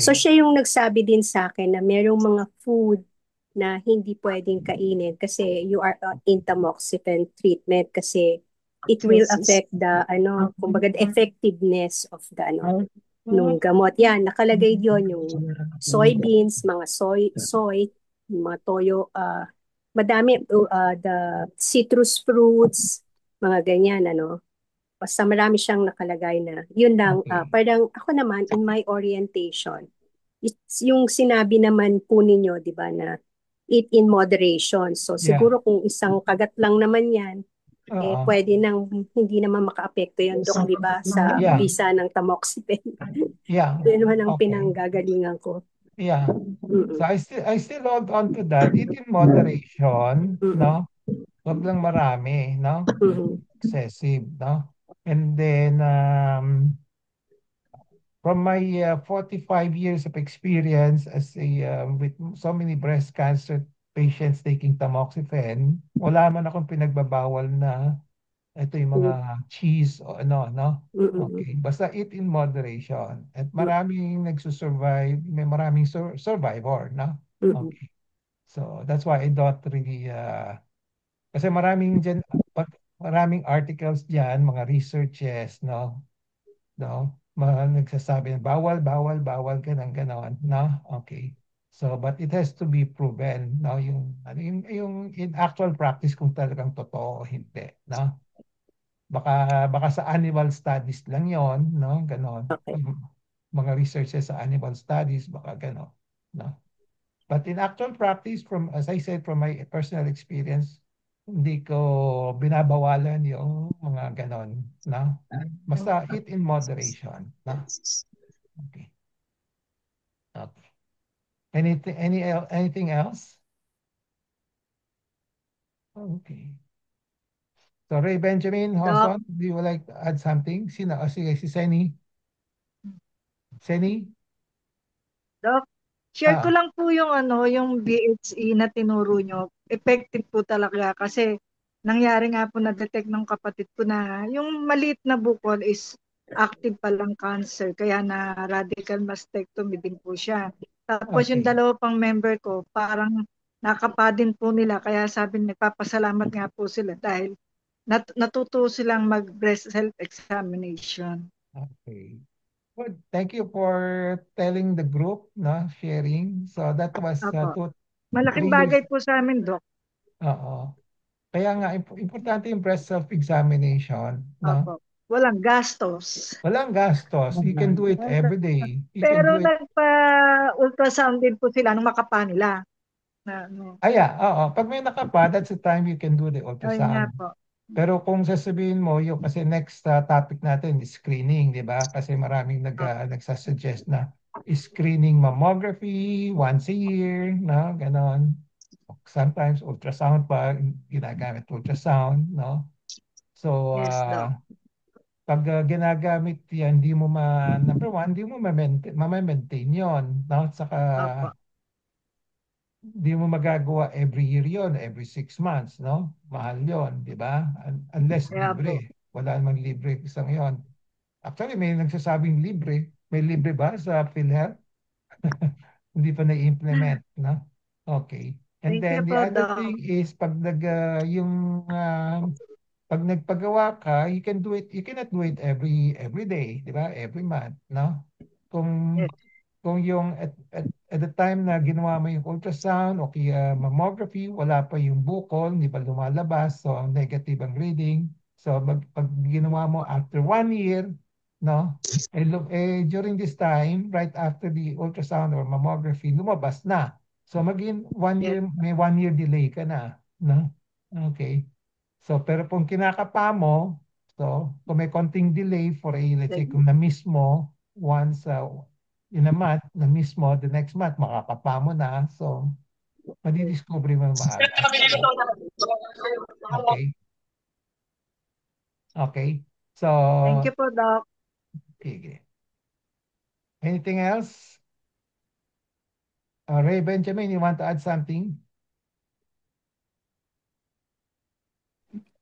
So Okay. siya yung nagsabi din sa akin na merong mga food na hindi pwedeng kainin kasi you are in tamoxifen treatment kasi it will affect the kumbaga the effectiveness of the nung gamot. Yan, nakalagay yon yung soybeans, mga soy, mga toyo, madami, the citrus fruits, mga ganyan, Basta marami siyang nakalagay na, yun lang, Okay. parang ako naman, in my orientation, it's yung sinabi naman po ninyo, di ba, na eat in moderation. So Yeah. siguro kung isang kagat lang naman yan, Oo. pwede nang hindi naman makaapekto yan, Dok, di ba, sa Yeah. bisa ng tamoxifen. Yeah. Yun naman ang Okay. pinanggagalingan ko. Yeah. Mm-mm. So I still hold on to that. Eat in moderation, Mm-mm. no? Wag lang marami, no? Mhm. Excessive, no? And then from my 45 years of experience with so many breast cancer patients taking tamoxifen, wala man akong pinagbabawal na ito yung mga cheese o no? Mm-mm. Okay. Basta eat in moderation. At maraming nagsusurvive, may maraming survivor, no? Mm-mm. Okay. So that's why I don't really, kasi maraming articles diyan, mga researches, no? No? Mga nagsasabi na bawal, bawal, bawal, ganun, ganon, no? Okay. So, but it has to be proven, no? Yung in actual practice kung talagang totoo o hindi, no? Baka sa animal studies lang yon, no? Ganon. Okay. Mga researches sa animal studies, baka ganon, no? But in actual practice, as I said, from my personal experience, hindi ko binabawalan yung mga ganon, no? Basta eat in moderation, no? Okay. Okay. Anything else? Okay. So Ray Benjamin Doc, Hoson, do you like to add something? Sige, si Seni. Seni? Doc, share ko Ah, lang po yung yung BHE na tinuro nyo. Effective po talaga kasi nangyari nga po na-detect ng kapatid ko na yung maliit na bukol is active palang cancer kaya na radical mastectomy din po siya. Tapos yung okay. dalawa pang member ko parang nakapa din po nila kaya sabi nagpapasalamat nga po sila dahil natuto silang mag breast self examination. Okay. Good. Thank you for telling the group, no, sharing. So that was Apo. two, Malaking 3 years. bagay po sa amin, Doc. Oo. Kaya nga, importante yung breast self-examination, no? Apo. Walang gastos. Walang gastos. You can do it every day. You can do Pero it. nagpa-ultrasound din po sila nung makapa nila. Na, Yeah, oo. Pag may nakapa, that's the time you can do the ayun nga ultrasound. po. Pero kung sasabihin mo, yung kasi next topic natin is screening, di ba? Kasi maraming nagsasuggest na screening mammography once a year, no? Ganon. Sometimes ultrasound pa, ginagamit ultrasound, no? So, Yes, Doc. pag ginagamit yan, number one, hindi mo ma-maintain yun, no? Saka, Apo. di mo magagawa every year yon, every 6 months, no? Mahal yon, di ba? Unless Kaya po. libre. Wala namang libre isang yon. Actually, may nagsasabing libre. May libre ba sa PhilHealth? Hindi pa na-implement, no? Okay. And Thank you then the po, other Doc. thing is pag nagpagawa ka, you cannot do it every day, di ba? Every month, no? Kung Yes. kung yung at the time na ginawa mo yung ultrasound o kaya mammography, wala pa yung bukol, hindi pa lumalabas, so ang negative ang reading. So pag ginawa mo after 1 year, no? During this time, right after the ultrasound or mammography, lumabas na. So maging Yes. may 1 year delay ka na, no? Okay. So pero kung kinakapa mo, so kung may konting delay let's say kung na-miss mo once in a month, na-miss mo, the next month, makakapa mo na. So, madidiscovery mo na maaga. Okay? Okay? Thank So, you po, Doc. sige. Anything else? Ray Benjamin, you want to add something?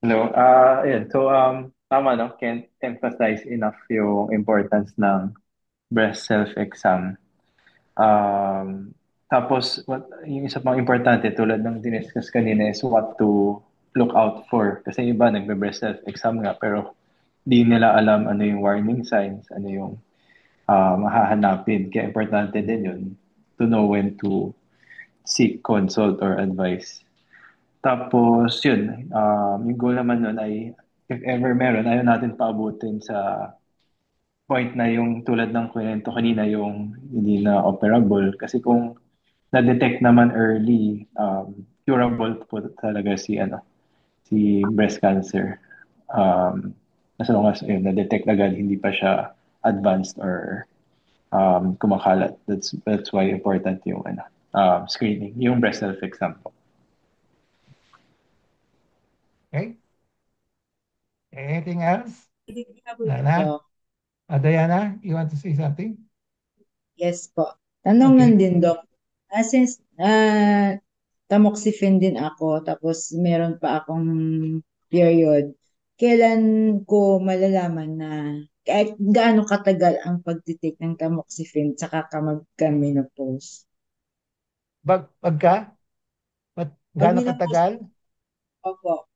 Hello. Ayun. So, tama, no? Can't emphasize enough yung importance ng breast self-exam. Tapos, yung isa pang importante, tulad ng diniscuss kanina, is what to look out for. Kasi iba, nagbe-breast self-exam nga, pero di nila alam ano yung warning signs, ano yung hahanapin. Kaya importante din yun to know when to seek consult or advice. Tapos, yun, yung goal naman nun ay, if ever meron, ayaw natin paabutin sa point na yung tulad ng kwento kanina, yung hindi na operable. Kasi kung na-detect naman early, curable po talaga si breast cancer. As long as yun, na-detect agad, hindi pa siya advanced or kumakalat. That's why important yung screening, yung breast self-exam po. Okay? Anything else? Nana? Diana, you want to say something? Yes po. Tanong Okay. lang din, Doc. Since tamoxifen din ako, tapos meron pa akong period, kailan ko malalaman na kahit gaano katagal ang pagtitake ng tamoxifen saka ka magka-menopause? Pagka? Gaano menopause, katagal? opo.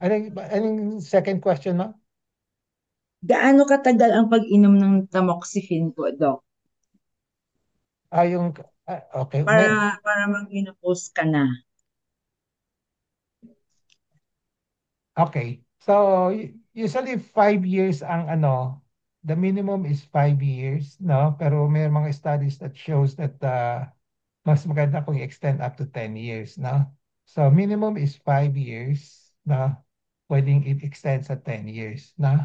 Anong second question mo? Gaano katagal ang pag-inom ng tamoxifen po, Doc? Okay. Para mag-menopause ka na. Okay. So, usually 5 years ang the minimum is 5 years, no? Pero may mga studies that shows that mas maganda kung i-extend up to 10 years, no? So, minimum is 5 years, no? Pwedeng i-extend sa 10 years, no?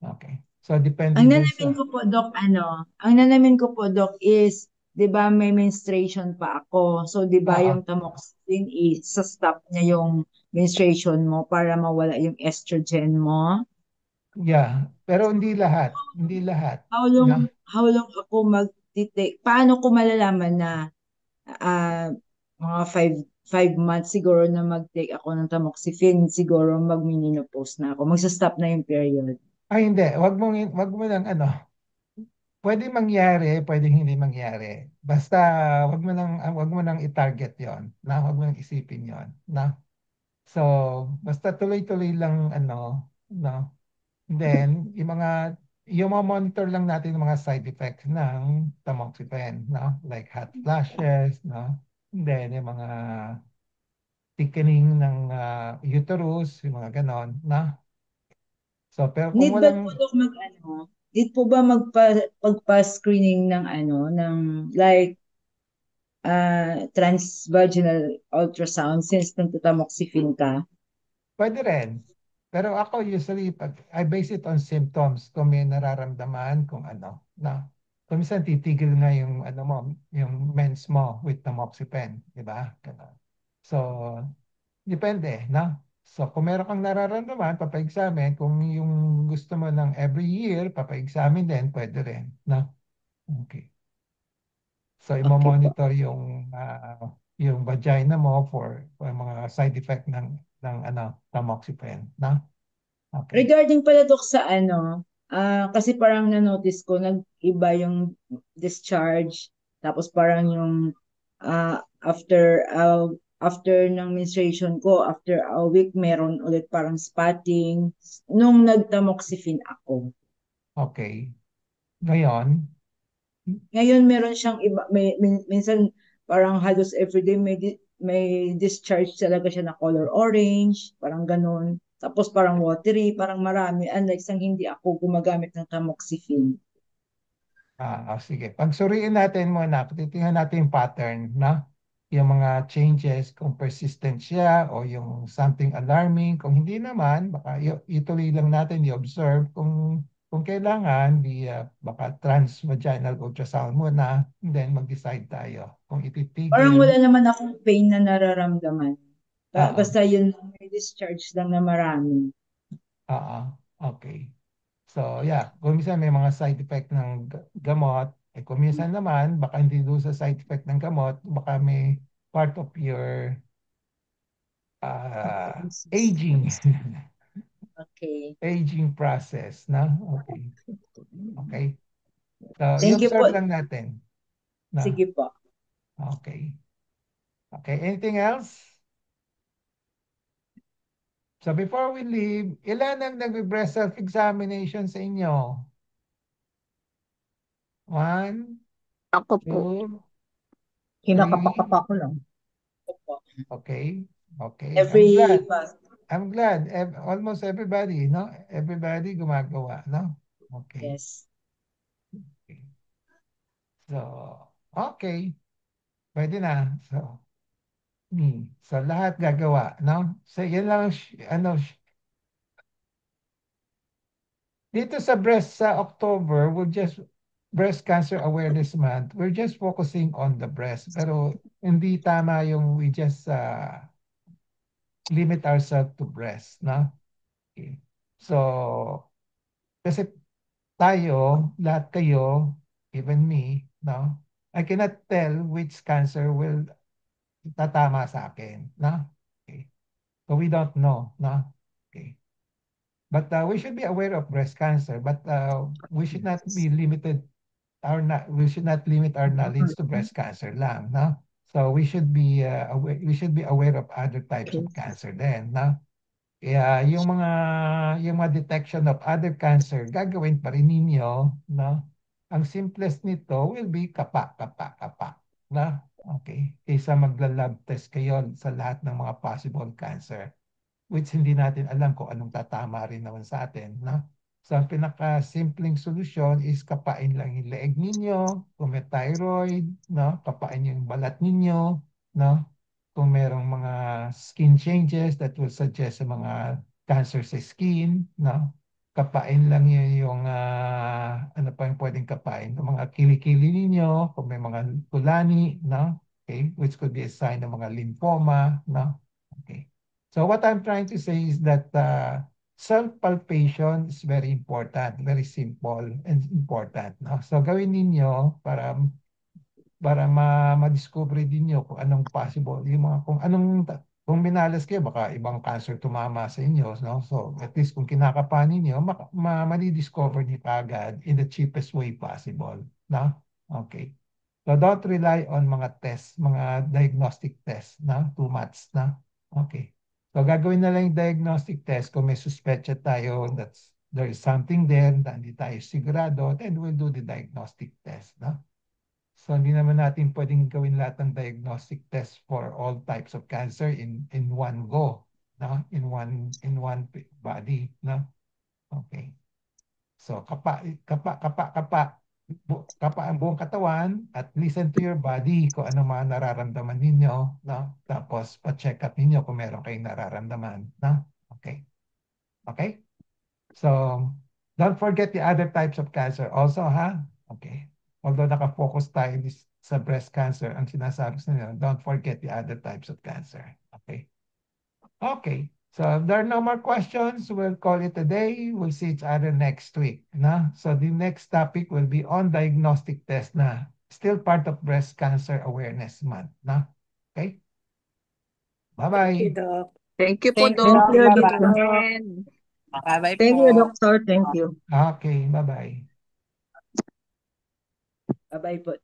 Okay. So, depende Ang dun nalamin sa... ko po, Doc, ang nalamin ko po, Doc, is, di ba may menstruation pa ako. So, di ba Oo. yung tamoxifen, sa stop niya yung menstruation mo para mawala yung estrogen mo. Yeah. Pero hindi lahat. Hindi lahat. How No? long ako mag-take? Paano ko malalaman na mga 5 months siguro na mag-take ako ng tamoxifen, siguro mag-menopause na ako. Magsa-stop na yung period. Ay, hindi. Wag mo lang pwede mangyari, pwede hindi mangyari. Basta wag mo nang i-target 'yon, na wag mo nang isipin 'yon, na. So, basta tuloy-tuloy lang no. Then, yung mga monitor lang natin yung mga side effects ng tamoxifen, no? Like hot flashes, no? Then, yung mga thickening ng uterus, yung mga ganon, na. So, pero kung Need ba walang po Dok, need po ba pagpa-screening ng like transvaginal ultrasound since nagtatamoxifen ka? Pwede rin. Pero ako usually, I base it on symptoms. Kung may nararamdaman, kung na. Kung minsan titigil nga yung, mo, yung mens mo with tamoxifen. Di ba? Ganun. So, depende, na. So, kung meron kang nararamdaman, papa-examine. Kung yung gusto mo ng every year, papa-examine din, pwede rin, na. Okay. So, Okay po. imo-monitor yung vagina mo for mga side effect ng tamoxifen, na? Okay. Regarding pala Dok sa kasi parang na-notice ko, nag-iba yung discharge, tapos parang yung after ng menstruation ko, after a week, meron ulit parang spotting nung nagtamoxifen ako. Okay. Ngayon, Ngayon meron siyang iba, minsan parang halos everyday may discharge talaga siya na color orange, parang ganun. Tapos parang watery, parang marami. Unlike sang hindi ako gumagamit ng tamoxifen. sige. Pagsuriin natin muna, titingnan natin yung pattern, na? Yung mga changes, kung persistent siya o yung something alarming. Kung hindi naman, baka ituloy lang natin, i-observe. Kung kailangan, baka transvaginal ultrasound muna, then mag-decide tayo kung Parang ititigil. wala naman akong pain na nararamdaman. Oo. Basta yun, may discharge lang na marami. Oo. Okay. So, yeah, kung minsan may mga side effect ng gamot, kung minsan naman, baka hindi doon sa side effect ng gamot, baka may part of your aging, Okay. aging process, na? Okay. Okay. So, Thank you po. i-observe lang natin. Na? Sige po. Okay. Okay, anything else? So, before we leave, ilan ang nag-breast self-examination sa inyo? 1, Ako po. 2, 3. Kinakapakapa ko lang. Okay. Okay. Every I'm glad. Almost everybody, no? Everybody gumagawa, no? Okay. yes. Okay. So, okay. Pwede na. So lahat gagawa, no? So, yan lang, dito sa October, Breast Cancer Awareness Month, we're just focusing on the breast. Pero hindi tama yung we just limit ourselves to breast, no? Okay. So, kasi tayo, lahat kayo, even me, no? I cannot tell which cancer will tatama sa akin, no? Okay. So we don't know, no? Okay. But we should be aware of breast cancer, but we should not limit our knowledge to breast cancer lang, no? So we should be aware of other types of cancer then, no? Kaya yung mga detection of other cancer, gagawin pa rin ninyo, no? Ang simplest nito will be kapa, na? Okay. Kaysa magla-lab test kayo sa lahat ng mga possible cancer, which hindi natin alam kung anong tatama rin naman sa atin, no? So, ang pinaka-simpleng solusyon is kapain lang yung leeg ninyo, kung may thyroid, no? Kapain yung balat ninyo, no? Kung merong mga skin changes that will suggest sa mga cancer sa skin, no? Kapain lang yung ano pa yung pwedeng kapain, yung mga kilikili ninyo, kung may mga kulani, no? Okay, which could be a sign ng mga lymphoma, no? Okay. So what I'm trying to say is that self-palpation is very important, very simple and important. No? So gawin ninyo para ma-discover din nyo kung anong possible, yung mga, kung minalas kayo, baka ibang cancer tumama sa inyo. No? So at least kung kinakapa ninyo, madi-discover niyo agad in the cheapest way possible. No? Okay. So don't rely on mga tests, mga diagnostic tests, na? Too much, na? Okay. So gagawin na lang yung diagnostic test kung may suspecha tayo there is something there na hindi tayo sigurado, then we'll do the diagnostic test, no? So hindi naman natin pwedeng gawin lahat ng diagnostic test for all types of cancer in one go, no? In one body, no? Okay. So kapa ang buong katawan at listen to your body kung ano mga nararamdaman ninyo, no? Tapos pa-check up ninyo kung meron kayong nararamdaman, no? Okay. Okay? So, don't forget the other types of cancer also, ha? Okay. Although nakafocus tayo sa breast cancer, ang sinasabi sa nila, don't forget the other types of cancer. Okay. Okay. So if there are no more questions, we'll call it a day. We'll see each other next week. Na? So the next topic will be on diagnostic test na. Still part of Breast Cancer Awareness Month. Na? Okay? Thank you, Bye-bye. Doc. Thank you po, Thank you, Doc. Thank you, Doc. Thank you, Doctor. Jen. Bye-bye Thank po. you, Doctor. Thank you. Okay, bye-bye. Bye-bye po.